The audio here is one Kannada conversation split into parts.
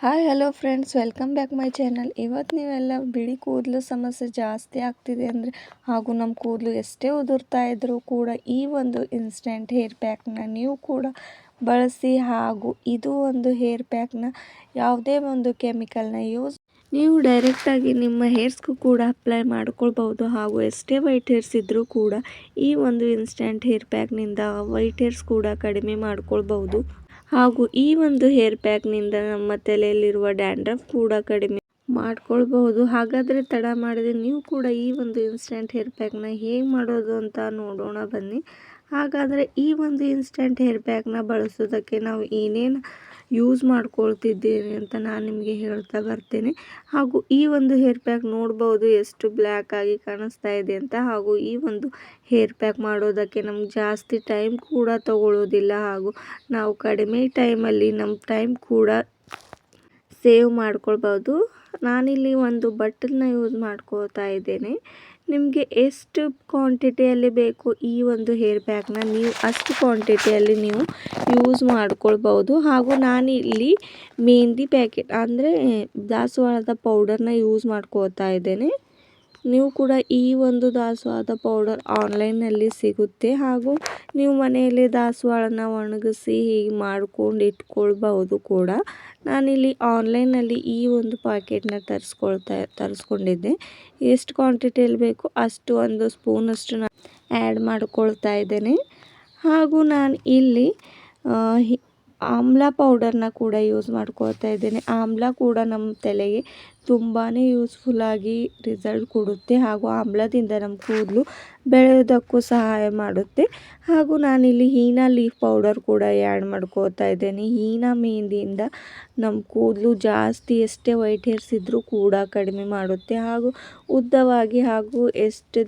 Hi hello friends, welcome back my channel. ಇವತ್ತು ನೀವೆಲ್ಲ ಬಿಳಿ ಕೂದಲು ಸಮಸ್ಯೆ ಜಾಸ್ತಿ ಆಗ್ತಿದೆ ಅಂದರೆ ಹಾಗೂ ನಮ್ಮ ಕೂದಲು ಎಷ್ಟೇ ಉದುರ್ತಾ ಇದ್ದರೂ ಕೂಡ ಈ ಒಂದು ಇನ್ಸ್ಟೆಂಟ್ ಹೇರ್ ಪ್ಯಾಕ್ನ ನೀವು ಕೂಡ ಬಳಸಿ. ಹಾಗೂ ಇದು ಒಂದು ಹೇರ್ ಪ್ಯಾಕ್ನ ಯಾವುದೇ ಒಂದು ಕೆಮಿಕಲ್ನ ನೀವು ಡೈರೆಕ್ಟಾಗಿ ನಿಮ್ಮ ಹೇರ್ಸ್ಗೂ ಕೂಡ ಅಪ್ಲೈ ಮಾಡ್ಕೊಳ್ಬೋದು. ಹಾಗೂ ಎಷ್ಟೇ ವೈಟ್ ಹೇರ್ಸ್ ಇದ್ದರೂ ಕೂಡ ಈ ಒಂದು ಇನ್ಸ್ಟೆಂಟ್ ಹೇರ್ ಪ್ಯಾಕ್ನಿಂದ ವೈಟ್ ಹೇರ್ಸ್ ಕೂಡ ಕಡಿಮೆ ಮಾಡ್ಕೊಳ್ಬೋದು. ಹಾಗೂ ಈ ಒಂದು ಹೇರ್ ಪ್ಯಾಕ್ನಿಂದ ನಮ್ಮ ತಲೆಯಲ್ಲಿರುವ ಡ್ಯಾಂಡ್ರಫ್ ಕೂಡ ಕಡಿಮೆ ಮಾಡ್ಕೊಳ್ಬಹುದು. ಹಾಗಾದರೆ ತಡ ಮಾಡದೆ ನೀವು ಕೂಡ ಈ ಒಂದು ಇನ್ಸ್ಟೆಂಟ್ ಹೇರ್ ಪ್ಯಾಕ್ನ ಹೇಗೆ ಮಾಡೋದು ಅಂತ ನೋಡೋಣ ಬನ್ನಿ. ಹಾಗಾದರೆ ಈ ಒಂದು ಇನ್ಸ್ಟೆಂಟ್ ಹೇರ್ ಪ್ಯಾಕ್ನ ಬಳಸೋದಕ್ಕೆ ನಾವು ಏನೇನು ಯೂಸ್ ಮಾಡ್ಕೊಳ್ತಿದ್ದೇನೆ ಅಂತ ನಾನು ನಿಮಗೆ ಹೇಳ್ತಾ ಬರ್ತೇನೆ. ಹಾಗೂ ಈ ಒಂದು ಹೇರ್ ಪ್ಯಾಕ್ ನೋಡ್ಬೋದು ಎಷ್ಟು ಬ್ಲ್ಯಾಕ್ ಆಗಿ ಕಾಣಿಸ್ತಾ ಇದೆ ಅಂತ. ಹಾಗೂ ಈ ಒಂದು ಹೇರ್ ಪ್ಯಾಕ್ ಮಾಡೋದಕ್ಕೆ ನಮ್ಗೆ ಜಾಸ್ತಿ ಟೈಮ್ ಕೂಡ ತಗೊಳ್ಳೋದಿಲ್ಲ. ಹಾಗೂ ನಾವು ಕಡಿಮೆ ಟೈಮಲ್ಲಿ ನಮ್ಮ ಟೈಮ್ ಕೂಡ ಸೇವ್ ಮಾಡ್ಕೊಳ್ಬೋದು. ನಾನಿಲ್ಲಿ ಒಂದು ಬಟ್ಟಲನ್ನ ಯೂಸ್ ಮಾಡ್ಕೋತಾ ಇದ್ದೇನೆ. ನಿಮಗೆ ಎಷ್ಟು ಕ್ವಾಂಟಿಟಿಯಲ್ಲಿ ಬೇಕು ಈ ಒಂದು ಹೇರ್ ಪ್ಯಾಕ್ನ ನೀವು ಅಷ್ಟು ಕ್ವಾಂಟಿಟಿಯಲ್ಲಿ ನೀವು ಯೂಸ್ ಮಾಡ್ಕೊಳ್ಬೋದು. ಹಾಗೂ ನಾನಿಲ್ಲಿ ಮೆಹಂದಿ ಪ್ಯಾಕೆಟ್ ಅಂದರೆ ದಾಸವಾಳದ ಪೌಡರ್ನ ಯೂಸ್ ಮಾಡ್ಕೋತಾ ಇದ್ದೇನೆ. ನೀವು ಕೂಡ ಈ ಒಂದು ದಾಸವಾಳದ ಪೌಡರ್ ಆನ್ಲೈನ್ನಲ್ಲಿ ಸಿಗುತ್ತೆ. ಹಾಗೂ ನೀವು ಮನೆಯಲ್ಲಿ ದಾಸವಾಳನ ಒಣಗಿಸಿ ಹೀಗೆ ಮಾಡ್ಕೊಂಡು ಇಟ್ಕೊಳ್ಬಹುದು ಕೂಡ. ನಾನಿಲ್ಲಿ ಆನ್ಲೈನಲ್ಲಿ ಈ ಒಂದು ಪ್ಯಾಕೆಟ್ನ ತರಿಸ್ಕೊಂಡಿದ್ದೆ. ಎಷ್ಟು ಕ್ವಾಂಟಿಟಿಯಲ್ಲಿ ಬೇಕು ಅಷ್ಟು ಒಂದು ಸ್ಪೂನಷ್ಟು ನಾನು ಆ್ಯಡ್ ಮಾಡ್ಕೊಳ್ತಾ ಇದ್ದೇನೆ. ಹಾಗೂ ನಾನು ಇಲ್ಲಿ ಆಮ್ಲ ಪೌಡರ್ನ ಕೂಡ ಯೂಸ್ ಮಾಡ್ಕೊಳ್ತಾ ಇದ್ದೇನೆ. ಆಮ್ಲ ಕೂಡ ನಮ್ಮ ತಲೆಗೆ ತುಂಬಾ ಯೂಸ್ಫುಲ್ಲಾಗಿ ರಿಸಲ್ಟ್ ಕೊಡುತ್ತೆ. ಹಾಗೂ ಆಮ್ಲದಿಂದ ನಮ್ಮ ಕೂದಲು ಬೆಳೆಯೋದಕ್ಕೂ ಸಹಾಯ ಮಾಡುತ್ತೆ. ಹಾಗೂ ನಾನಿಲ್ಲಿ ಹೀನಾ ಲೀಫ್ ಪೌಡರ್ ಕೂಡ ಆ್ಯಡ್ ಮಾಡ್ಕೋತಾ ಇದ್ದೇನೆ. ಹೀನಾ ಮೆಹಂದಿಯಿಂದ ನಮ್ಮ ಕೂದಲು ಜಾಸ್ತಿ ಎಷ್ಟೇ ವೈಟ್ ಹೇರ್ಸ್ ಇದ್ದರೂ ಕೂಡ ಕಡಿಮೆ ಮಾಡುತ್ತೆ. ಹಾಗೂ ಉದ್ದವಾಗಿ ಹಾಗೂ ಎಷ್ಟು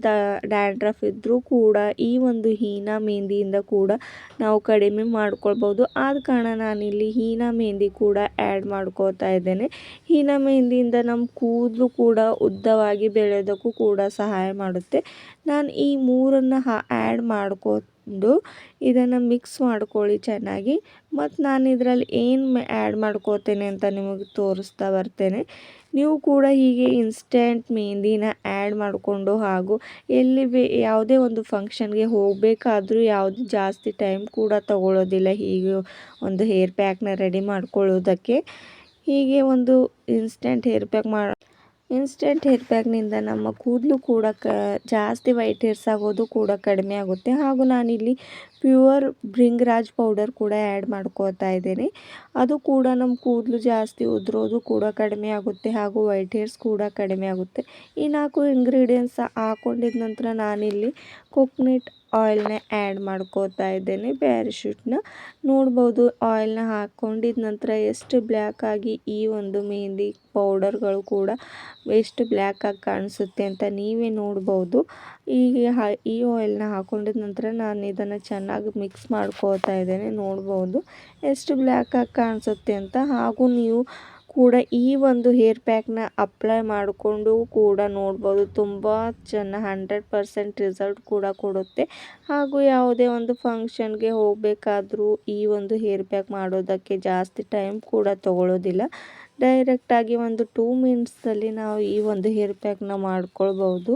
ಡ್ಯಾಂಡ್ರಫ್ ಇದ್ದರೂ ಕೂಡ ಈ ಒಂದು ಹೀನಾ ಮೆಹಂದಿಯಿಂದ ಕೂಡ ನಾವು ಕಡಿಮೆ ಮಾಡ್ಕೊಳ್ಬೋದು. ಆದ ಕಾರಣ ನಾನಿಲ್ಲಿ ಹೀನಾ ಮೆಹಂದಿ ಕೂಡ ಆ್ಯಡ್ ಮಾಡ್ಕೋತಾ ಇದ್ದೇನೆ. ಹೀನಾ ಮೆಹಂದಿಯಿಂದ ನಮ್ಮ ಕೂದಲು ಕೂಡ ಉದ್ದವಾಗಿ ಬೆಳೆಯೋದಕ್ಕೂ ಕೂಡ ಸಹಾಯ ಮಾಡುತ್ತೆ. ನಾನು ಈ ಮೂರನ್ನು ಆ್ಯಡ್ ಮಾಡ್ಕೊಂಡು ಇದನ್ನು ಮಿಕ್ಸ್ ಮಾಡ್ಕೊಳ್ಳಿ ಚೆನ್ನಾಗಿ. ಮತ್ತು ನಾನು ಇದರಲ್ಲಿ ಏನು ಆ್ಯಡ್ ಮಾಡ್ಕೋತೇನೆ ಅಂತ ನಿಮಗೆ ತೋರಿಸ್ತಾ ಬರ್ತೇನೆ. ನೀವು ಕೂಡ ಹೀಗೆ ಇನ್ಸ್ಟೆಂಟ್ ಮೆಹಂದಿನ ಆ್ಯಡ್ ಮಾಡಿಕೊಂಡು ಹಾಗೂ ಯಾವುದೇ ಒಂದು ಫಂಕ್ಷನ್ಗೆ ಹೋಗಬೇಕಾದ್ರೂ ಯಾವುದು ಜಾಸ್ತಿ ಟೈಮ್ ಕೂಡ ತಗೊಳ್ಳೋದಿಲ್ಲ ಹೀಗೆ ಒಂದು ಹೇರ್ ಪ್ಯಾಕ್ನ ರೆಡಿ ಮಾಡ್ಕೊಳ್ಳೋದಕ್ಕೆ. ಹೀಗೆ ಒಂದು ಇನ್ಸ್ಟೆಂಟ್ ಹೇರ್ ಪ್ಯಾಕ್ನಿಂದ ನಮ್ಮ ಕೂದಲು ಕೂಡ ಜಾಸ್ತಿ ವೈಟ್ ಹೇರ್ಸ್ ಆಗೋದು ಕೂಡ ಕಡಿಮೆ ಆಗುತ್ತೆ. ಹಾಗೂ ನಾನಿಲ್ಲಿ ಪ್ಯೂರ್ ಭೃಂಗರಾಜ್ ಪೌಡರ್ ಕೂಡ ಆ್ಯಡ್ ಮಾಡ್ಕೋತಾ ಇದ್ದೇನೆ. ಅದು ಕೂಡ ನಮ್ಮ ಕೂದಲು ಜಾಸ್ತಿ ಉದುರೋದು ಕೂಡ ಕಡಿಮೆ ಆಗುತ್ತೆ. ಹಾಗೂ ವೈಟ್ ಹೇರ್ಸ್ ಕೂಡ ಕಡಿಮೆ ಆಗುತ್ತೆ. ಈ 4 ಇಂಗ್ರೀಡಿಯೆಂಟ್ಸ್ ಹಾಕೊಂಡಿದ ನಂತರ ನಾನಿಲ್ಲಿ ಕೊಕೊನಟ್ ಆಯಿಲ್ನ ಆ್ಯಡ್ ಮಾಡ್ಕೋತಾ ಇದ್ದೇನೆ. ಪ್ಯಾರಾಶೂಟ್ನ ನೋಡ್ಬೋದು. ಆಯಿಲ್ನ ಹಾಕ್ಕೊಂಡಿದ ನಂತರ ಎಷ್ಟು ಬ್ಲ್ಯಾಕ್ ಆಗಿ ಈ ಒಂದು ಮೆಹಂದಿ ಪೌಡರ್ಗಳು ಕೂಡ ಎಷ್ಟು ಬ್ಲ್ಯಾಕ್ ಆಗಿ ಕಾಣಿಸುತ್ತೆ ಅಂತ ನೀವೇ ನೋಡ್ಬೋದು. ಈ ಆಯಿಲ್ನ ಹಾಕೊಂಡಿದ ನಂತರ ನಾನು ಇದನ್ನು ಚೆನ್ನಾಗಿ ಮಿಕ್ಸ್ ಮಾಡ್ಕೋತಾ ಇದ್ದೇನೆ. ನೋಡ್ಬೋದು ಎಷ್ಟು ಬ್ಲ್ಯಾಕ್ ಆಗಿ ಕಾಣಿಸುತ್ತೆ ಅಂತ. ಹಾಗೂ ನೀವು ಕೂಡ ಈ ಒಂದು ಹೇರ್ ಪ್ಯಾಕ್ನ ಅಪ್ಲೈ ಮಾಡಿಕೊಂಡು ಕೂಡ ನೋಡ್ಬೋದು. ತುಂಬ ಚೆನ್ನಾಗಿ 100% ರಿಸಲ್ಟ್ ಕೂಡ ಕೊಡುತ್ತೆ. ಹಾಗೂ ಯಾವುದೇ ಒಂದು ಫಂಕ್ಷನ್ಗೆ ಹೋಗಬೇಕಾದ್ರೂ ಈ ಒಂದು ಹೇರ್ ಪ್ಯಾಕ್ ಮಾಡೋದಕ್ಕೆ ಜಾಸ್ತಿ ಟೈಮ್ ಕೂಡ ತಗೊಳ್ಳೋದಿಲ್ಲ. ಡೈರೆಕ್ಟಾಗಿ ಒಂದು 2 ಮಿನಿಟ್ಸಲ್ಲಿ ನಾವು ಈ ಒಂದು ಹೇರ್ ಪ್ಯಾಕ್ನ ಮಾಡ್ಕೊಳ್ಬೋದು.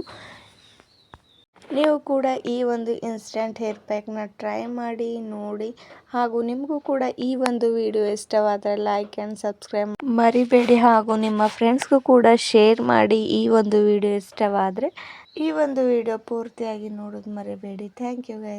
ನೀವು ಕೂಡ ಈ ಒಂದು ಇನ್ಸ್ಟೆಂಟ್ ಹೇರ್ ಪ್ಯಾಕ್ನ ಟ್ರೈ ಮಾಡಿ ನೋಡಿ. ಹಾಗೂ ನಿಮಗೂ ಕೂಡ ಈ ಒಂದು ವಿಡಿಯೋ ಇಷ್ಟವಾದರೆ ಲೈಕ್ ಆ್ಯಂಡ್ ಸಬ್ಸ್ಕ್ರೈಬ್ ಮರಿಬೇಡಿ. ಹಾಗೂ ನಿಮ್ಮ ಫ್ರೆಂಡ್ಸ್ಗೂ ಕೂಡ ಶೇರ್ ಮಾಡಿ. ಈ ಒಂದು ವಿಡಿಯೋ ಇಷ್ಟವಾದರೆ ಈ ಒಂದು ವಿಡಿಯೋ ಪೂರ್ತಿಯಾಗಿ ನೋಡೋದು ಮರಿಬೇಡಿ. Thank you guys.